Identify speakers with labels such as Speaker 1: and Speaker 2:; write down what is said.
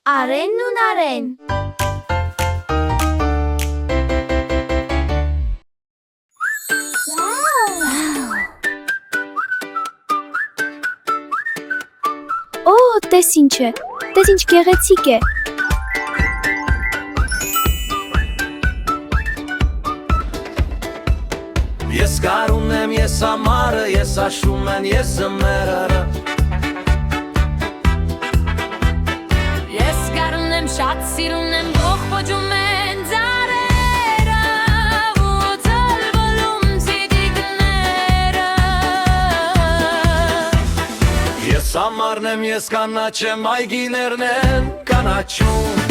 Speaker 1: Արենն ու Նարեն։
Speaker 2: Օ, տես ինչ է, տես ինչ գեղեցիկ է։
Speaker 3: Ես կարուն եմ, ես ամարը, ես աշում են, ես զմերը
Speaker 4: Ես կարուն եմ, շատ սիրուն եմ, ողբոջում են ձարերը ու ծալվոլում սիդիկները
Speaker 3: Ես ամարն եմ, ես կանաչ եմ, այգիներն են կանաչում